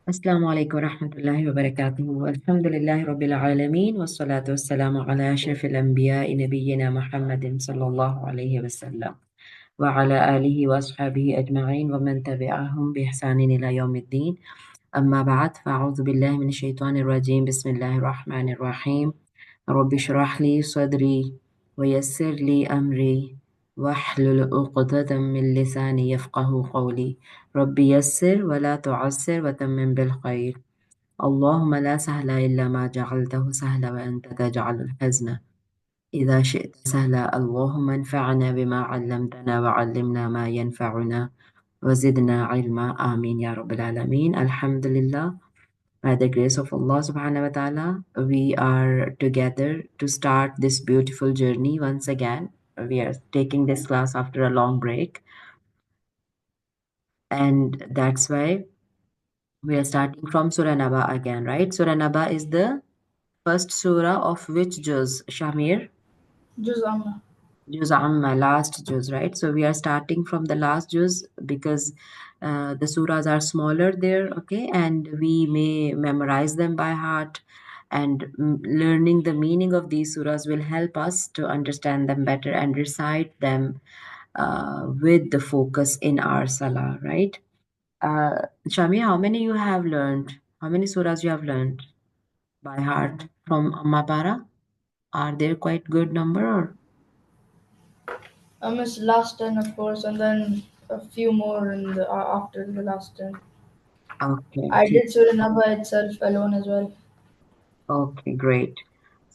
Assalamu alaikum warahmatullahi wabarakatuh. Alhamdulillahi rabbil alameen wassalatu wassalamu ala ashrafil anbiya'i nabiyyina Muhammadin sallallahu alayhi wa sallam wa ala alihi wa ashabihi ajma'in wa man tabi'ahum bi ihsanin ila yawmiddin. Amma ba'd, fa'udhu billahi minash shaitanir rajim. Bismillahir rahmanir rahim. Rabbi shrah li sadri wa yassir li amri wahlul 'uqdatam min lisani yafqahu qawli. Rabbi yassir wa la tu'assir wa tammim bil khair. اللهم لا سهل إلا ما جعلته سهلا وأنت تجعل الحزن إذا شئت سهلا. اللهم انفعنا بما علمتنا وعلمنا ما ينفعنا وزدنا علما. آمين يا رب العالمين. Alhamdulillah, by the grace of Allah Subhanahu wa Ta'ala, we are together to start this beautiful journey once again. We are taking this class after a long break, and that's why we are starting from Surah Naba again, right? Surah Naba is the first surah of which juz, Shamir? Juz Amma. Juz Amma, last juz, right? So we are starting from the last juz because the surahs are smaller there, okay? And we may memorize them by heart. And learning the meaning of these surahs will help us to understand them better and recite them with the focus in our salah, right? Shamir, how many you have learned? How many surahs you have learned by heart from Amma Para? Are there quite good number or I missed last 10, of course, and then a few more in the after the last 10. okay, I did Surah Naba itself alone as well. okay, great.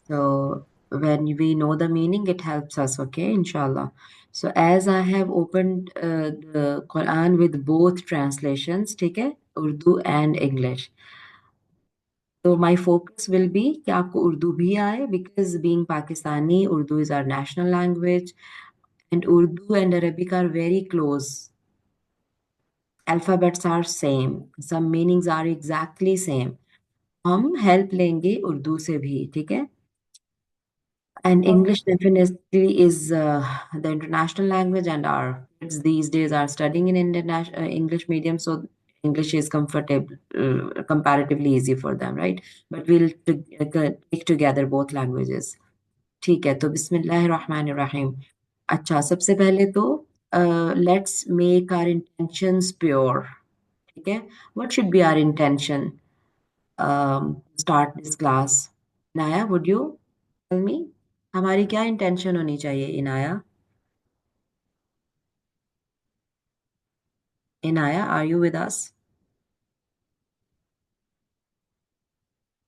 So when we know the meaning, it helps us, okay, inshallah. So as I have opened the Quran with both translations, okay, Urdu and English. So my focus will be कि आपको उर्दू भी आए because being Pakistani, Urdu is our national language and Urdu and Arabic are very close. Alphabets are same. Some meanings are exactly same. हम help लेंगे उर्दू से भी ठीक है and Okay. English definitely is the international language and our kids these days are studying in international English medium so English is comfortable comparatively easy for them right but we'll take together both languages ठीक है तो बिस्मिल्लाहिर्रहमानिर्रहीम अच्छा सबसे पहले तो let's make our intentions pure ठीक है what should be our intention start this class Naya would you tell me हमारी क्या इंटेंशन होनी चाहिए Inaya Inaya are you with us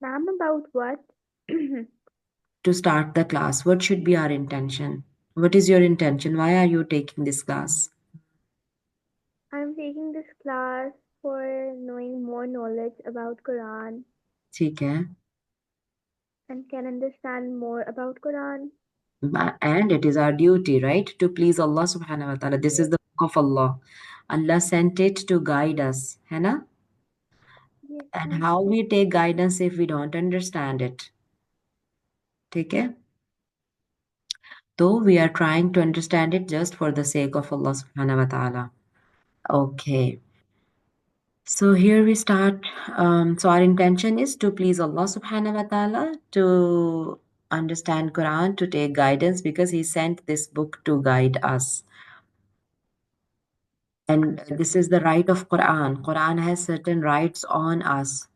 Ma'am, about what? to start the class what should be our intention what is your intention why are you taking this class I'm taking this class for knowing more knowledge about Quran ठीक है and can understand more about Quran. and it is our duty right to please Allah subhanahu wa ta'ala this is the book of Allah Allah sent it to guide us है ना Yes, and ma'am. how we take guidance if we don't understand it ठीक है so we are trying to understand it just for the sake of Allah subhanahu wa ta'ala okay. So here we start. So our intention is to please Allah subhanahu wa ta'ala, to understand Quran, to take guidance because He sent this book to guide us. And this is the right of Quran. Quran has certain rights on us.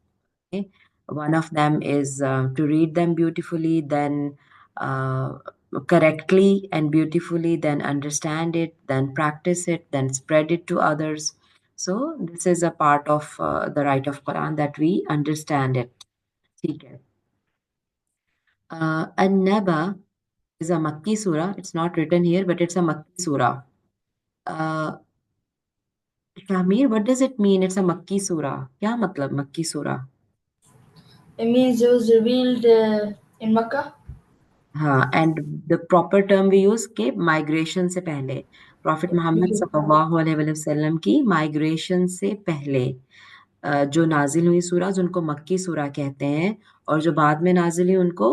Okay? One of them is to read them beautifully, then uh, correctly and beautifully, then understand it, then practice it, then spread it to others. So this is a part of the right of Quran that we understand it. ठीक है. An-Naba is a Makki surah. It's not written here, but it's a Makki surah. Uh, Shamir, what does it mean? It's a Makki surah. क्या मतलब Makki surah? It means it was revealed in Makkah. हाँ and the proper term we use के migration से पहले profit Mohammad सल्लल्लाहु अलैहि वसल्लम की माइग्रेशन से पहले जो नाजिल हुई सूरह उनको मक्की सूरह कहते हैं और जो बाद में नाजिल हुई उनको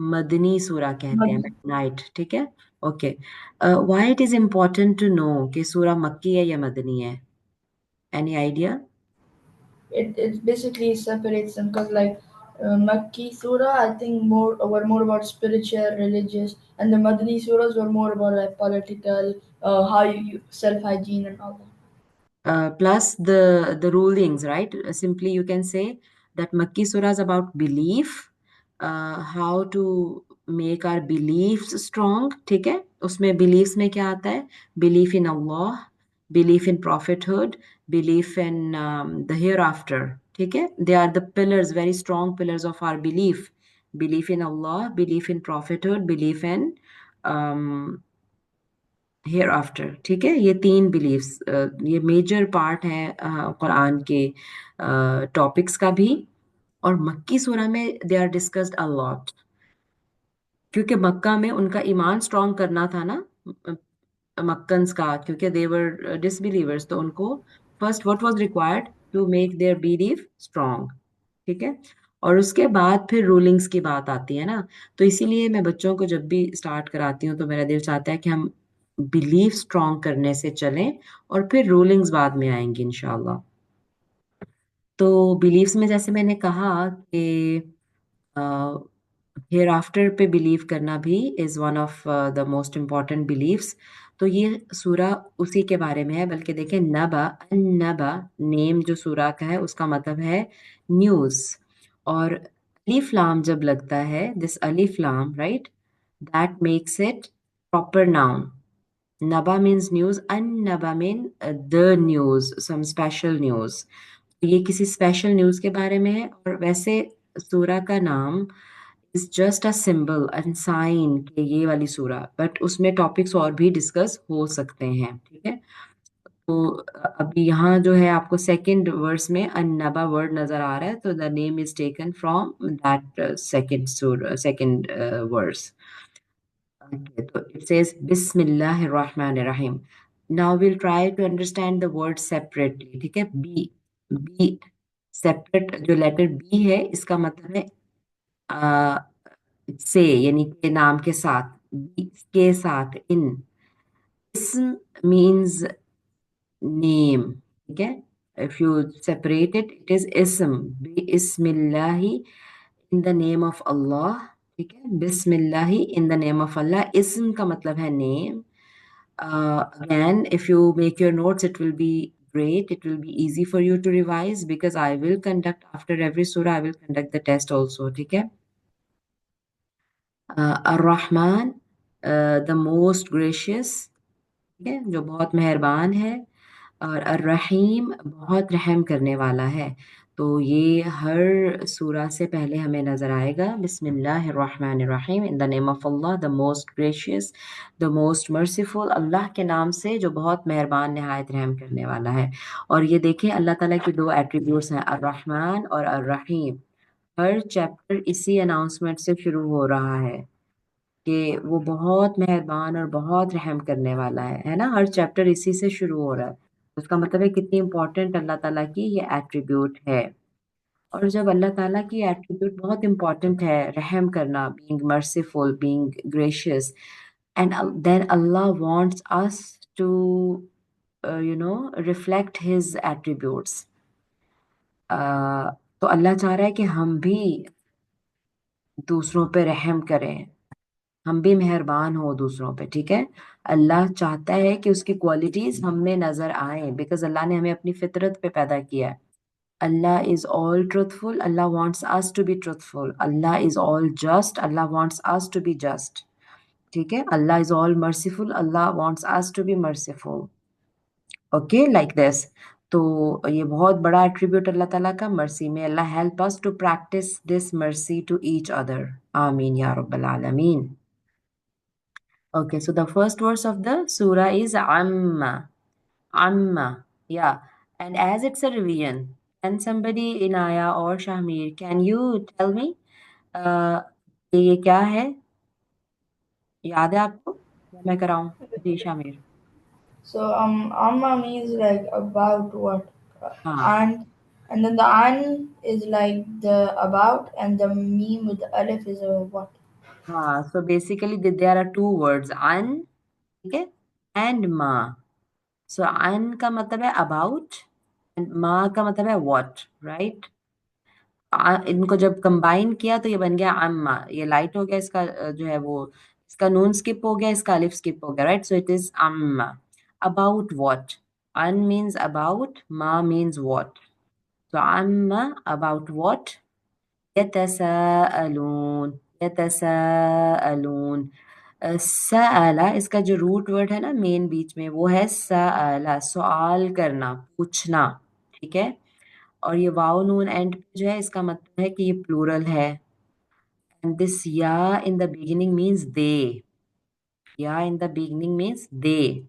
मदनी सूरह कहते हैं But मिडनाइट ठीक है okay why it is important to know कि सूरह मक्की है या मदनी है any idea it basically separates them because like Makki Surah I think more were more about spiritual, religious, and the Madani surahs were more about like political, how you self hygiene and all that. Plus the rulings, right? Simply you can say that Makki Surah is about belief, how to make our beliefs strong. ठीक है, उसमें beliefs में क्या आता है? Belief in Allah, belief in prophethood, belief in the hereafter. ठीक है, they are the pillars, very strong pillars of our belief. Belief in Allah, belief in prophethood, belief in um, hereafter. ठीक है, ये तीन beliefs ये major part है कुरान के topics का भी. और मक्की सूरा में they are discussed a lot, क्योंकि मक्का में उनका ईमान स्ट्रांग करना था ना, मक्कन्स का, क्योंकि दे वर डिसबिलीवर्स, तो उनको first what was required to make their belief strong. ठीक है, और उसके बाद फिर रूलिंग्स की बात आती है ना. तो इसीलिए मैं बच्चों को जब भी स्टार्ट कराती हूँ तो मेरा दिल चाहता है कि हम बिलीफ स्ट्रांग करने से चलें और फिर रूलिंग्स बाद में आएंगी इंशाल्लाह. तो बिलीव्स में जैसे मैंने कहा कि हेयर आफ्टर पे बिलीव करना भी is one of the most important believes. तो ये सूरा उसी के बारे में है. बल्कि देखें, नबा, नबा नेम जो सूरा का है उसका मतलब है न्यूज़. और अलिफ लाम जब लगता है, दिस अलिफ लाम, right, that makes it proper noun. Naba means news, and Naba mean the news, some special news. ये किसी स्पेशल न्यूज के बारे में है. और वैसे सूरा का नाम is just a symbol and sign कि ये वाली सूरा, बट उसमें टॉपिक्स और भी डिस्कस हो सकते हैं. ठीक है, तो अभी यहाँ जो है आपको सेकंड वर्स में अन्नबा वर्ड नजर आ रहा है, तो the name is taken from that second surah, second verse. Okay, so it says Bismillahir Rahmanir Rahim. Now we'll try to understand the word separately. ठीक है, B separate जो letter B है इसका मतलब है आ, से, यानी के नाम के साथ, B के साथ, in. Ism means name. ठीक है, if you separate it, it is ism. Bismillahi, in the name of Allah. ठीक है, बिस्मिल्लाही, in the name of Allah. इसम का मतलब है name. Again, if you make your notes, it will be great. It will be easy for you to revise because I will conduct after every surah. I will conduct the test also. ठीक है, Ar-Rahman, the most gracious. ठीक है, जो बहुत मेहरबान है. और अर्रहीम, बहुत रहम करने वाला है. तो ये हर सूरा से पहले हमें नजर आएगा बिस्मिल्लाहिर्रहमानिर्रहीम, in the name of Allah the most gracious, the most merciful. Allah के नाम से जो बहुत मेहरबान, नहायत रहम करने वाला है. और ये देखें, अल्लाह ताला की दो एट्रीब्यूट्स हैं, अर्रहमान और अर्रहीम. हर चैप्टर इसी अनाउंसमेंट से शुरू हो रहा है कि वो बहुत मेहरबान और बहुत रहम करने वाला है ना. हर चैप्टर इसी से शुरू हो रहा है. उसका मतलब है कितनी इंपॉर्टेंट अल्लाह ताला की ये एट्रीब्यूट है. और जब अल्लाह ताला की एट्रीब्यूट बहुत इंपॉर्टेंट है, रहम करना, being merciful, being gracious, and then Allah wants us to reflect his attributes. तो अल्लाह चाह रहा है कि हम भी दूसरों पे रहम करें, हम भी मेहरबान हो दूसरों पे. ठीक है, अल्लाह चाहता है कि उसकी क्वालिटीज हम में नजर आए, बिकॉज अल्लाह ने हमें अपनी फितरत पे पैदा किया है. Allah is all truthful, Allah wants us to be truthful. Allah is all just, Allah wants us to be just. ठीक है, Allah is all merciful, Allah wants us to be merciful. Okay, like this. तो ये बहुत बड़ा attribute अल्लाह ताला का, mercy में. Allah help us to practise this mercy to each other. आमीन या रब्बल आलमीन. Okay, so the first verse of the surah is Amma. Amma. Yeah. And as it's a revision, can somebody, Inaya or Shahmir, can you tell me uh, ये क्या है? याद है आपको या मैं कराऊं? जी Shamir. So amma means like about what, हाँ and then the an is like the about, and the meme with the alif is a what. हाँ, so basically there are two words, an, ठीक है, and ma. So an का मतलब है about, and मा का मतलब है व्हाट, राइट? इनको जब कंबाइन किया तो ये बन गया अम्मा। ये लाइट हो गया, इसका जो है वो, इसका नून स्किप हो गया, इसका अलिफ स्किप हो गया, राइट? सो इट इज अम्मा। About what? अन मीन्स अबाउट, मा मीन्स व्हाट। तो अम्मा अबाउट व्हाट? यतसाअलून, यतसाअलून। सअला, इसका जो रूट वर्ड है ना मेन बीच में, वो है सअला, सवाल करना, पूछना, ठीक है? और ये वाव नून एंड पे जो है, इसका मतलब है कि ये प्लूरल है। एंड दिस या in the beginning means they, या in the beginning means they.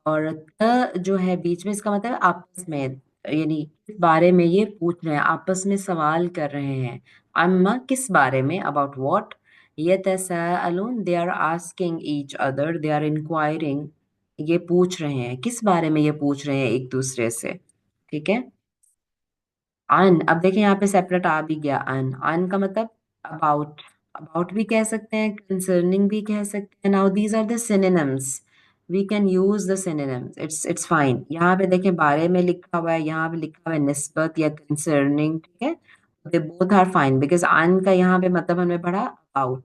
और त जो है बीच में, इसका मतलब है आपस में, यानी किस बारे में ये पूछ रहे हैं, आपस में सवाल कर रहे हैं। अम्मा किस बारे में, अबाउट व्हाट? यतसाअलून, they are asking each other, they are inquiring, ये पूछ रहे हैं, किस बारे में ये पूछ रहे हैं एक दूसरे से, ठीक है? अन, अब देखें यहाँ पे सेपरेट आ भी गया, अन। अन का मतलब अबाउट, अबाउट भी कह सकते हैं, कंसर्निंग भी कह सकते हैं। Now these are the synonyms, we can use the synonyms, it's fine. यहाँ पे देखें बारे में लिखा हुआ है, यहाँ पे लिखा हुआ है निस्बत या कंसर्निंग, ठीक है? They both are fine, because अन का यहाँ पे मतलब हमने पढ़ा अबाउट,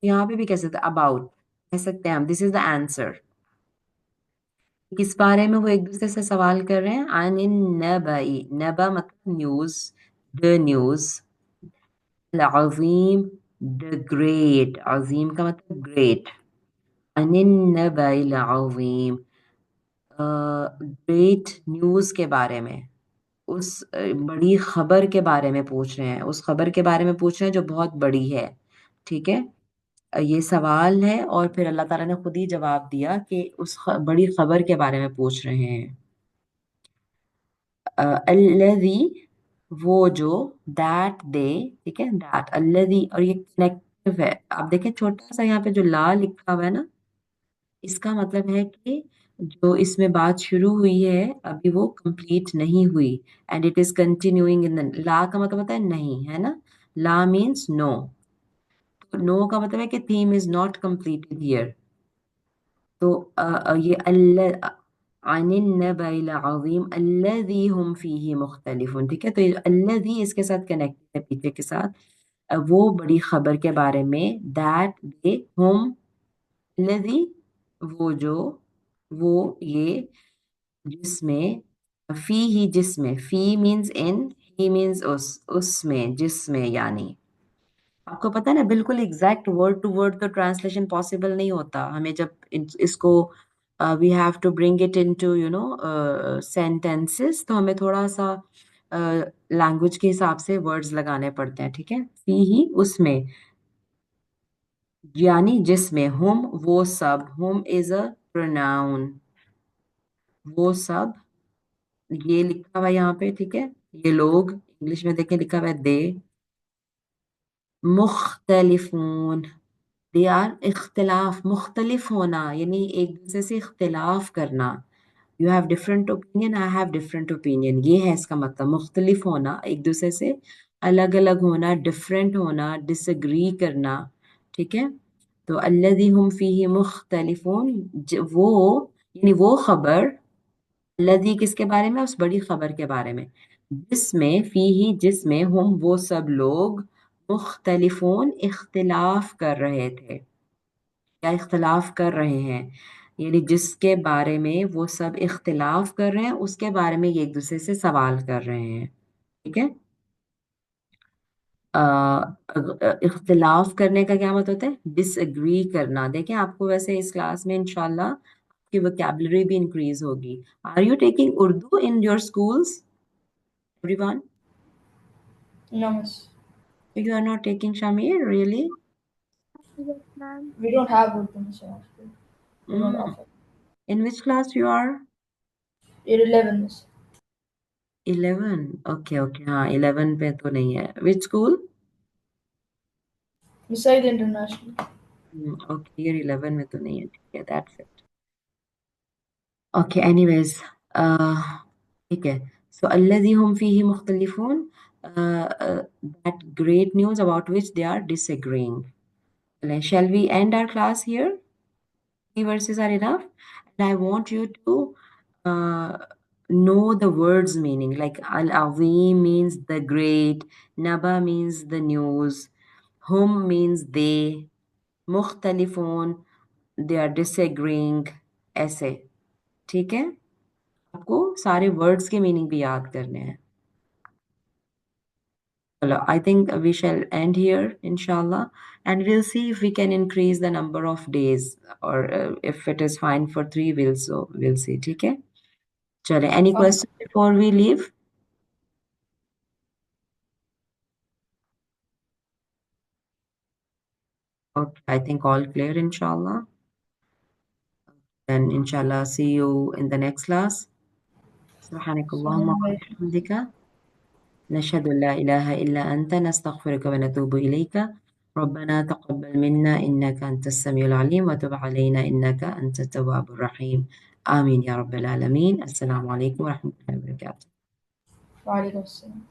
यहाँ पे भी कह सकते हैं अबाउट, कह सकते हैं हम, दिस इज द आंसर। किस बारे में वो एक दूसरे से सवाल कर रहे हैं? अनिन नबई, नबा मतलब न्यूज, द न्यूज। अज़ीम, द ग्रेट, अजीम का मतलब ग्रेट। अनिन नबई अज़ीम, ग्रेट न्यूज के बारे में, उस बड़ी खबर के बारे में पूछ रहे हैं, उस खबर के बारे में पूछ रहे हैं जो बहुत बड़ी है, ठीक है? ये सवाल है और फिर अल्लाह ताला ने खुद ही जवाब दिया कि उस बड़ी खबर के बारे में पूछ रहे हैं। अल्लज़ी, वो जो, दैट दे, ठीक है? दैट, अल्लज़ी, और ये कनेक्टिव है। आप देखें छोटा सा यहाँ पे जो ला लिखा हुआ है ना, इसका मतलब है कि जो इसमें बात शुरू हुई है अभी वो कंप्लीट नहीं हुई, and it is continuing in the, ला का मतलब होता है नहीं, है ना? ला मीन्स नो, तो नो का मतलब है कि theme is not completed here. तो ये अल्लाह, अनिन नबइल अज़ीम अल्लज़ी हुम फीही मुख्तलिफून, ठीक है? तो ये अल्लज़ी इसके साथ कनेक्टेड है पीछे के साथ, वो बड़ी खबर के बारे में, दैट दे, हुम, अल्लज़ी, वो जो, वो ये, जिसमें, फी ही, जिसमें, फी मीन्स इन, ही मीन्स उस, उसमें, जिसमें, यानी आपको पता है ना, बिल्कुल एग्जैक्ट वर्ड टू वर्ड तो ट्रांसलेशन पॉसिबल नहीं होता। हमें जब इसको we have to bring it into you know sentences, तो हमें थोड़ा सा लैंग्वेज के हिसाब से वर्ड्स लगाने पड़ते हैं, ठीक है? फी ही, उसमें, यानी जिसमें, हुम, वो सब, हुम इज अ प्रोनाउन, वो सब, ये लिखा हुआ है यहाँ पे, ठीक है? ये लोग, इंग्लिश में देखें लिखा हुआ है दे, मुख्तलिफून, दे आर, इख्तिलाफ, मुख्तलिफ होना यानी एक दूसरे से इख्तिलाफ करना। You have different opinion, I have different opinion, ये है इसका मतलब, मुख्तलिफ होना, एक दूसरे से अलग अलग होना, डिफरेंट होना, डिसएग्री करना, ठीक है? तो अल्लज़ी हुम फीही मुख्तलिफून, वो, यानी वो खबर, लदी किसके बारे में, उस बड़ी खबर के बारे में, जिसमें, फीही, जिसमें, हम, वो सब लोग, मुख्तलिफून, इख्तिलाफ कर रहे थे, या इख्तिलाफ कर रहे हैं, यानी जिसके बारे में वो सब इख्तिलाफ कर रहे हैं, उसके बारे में ये एक दूसरे से सवाल कर रहे हैं, ठीक है? इख्तिलाफ करने का क्या मतलब होता है? डिसएग्री करना। देखें आपको वैसे इस क्लास में इंशाल्लाह आपकी वोकैबुलरी भी इंक्रीज होगी। Are you taking Urdu in your schools everyone? No, miss. You are not taking Shamir, really? Yes, ma'am. We don't have Urdu, miss, in our school. They don't Mm. offer. In which class you are? Year 11, miss. 11. Okay, okay. हाँ, 11 पे तो नहीं है. Which school? Beside international. Okay, year 11 में तो नहीं है. ठीक है, that's it. Okay, anyways. ठीक है. So الذي هم فيه مختلفون, that great news about which they are disagreeing. Shall we end our class here? 3 verses are enough. And I want you to uh, know the words meaning. Like Al-Azim means the great, Naba means the news, Hum means they, Mukhtalifun, they are disagreeing, ऐसे. ठीक है? आपको सारे words के meaning भी याद करने हैं. Chalo, I think we shall end here, inshallah, and we'll see if we can increase the number of days, or if it is fine for 3, we'll see. ठीक है? चले, any Okay. questions before we leave? Okay, I think all clear, inshallah. Then, inshallah, see you in the next class. سبحانك اللهم Assalamualaikum. وبحمدك نشهد أن لا إله إلا أنت نستغفرك ونتوب إليك ربنا تقبل منا إنك أنت السميع العليم وتب علينا إنك أنت التواب الرحيم آمين يا رب العالمين. السلام عليكم ورحمة الله وبركاته. Wa alaikum assalam.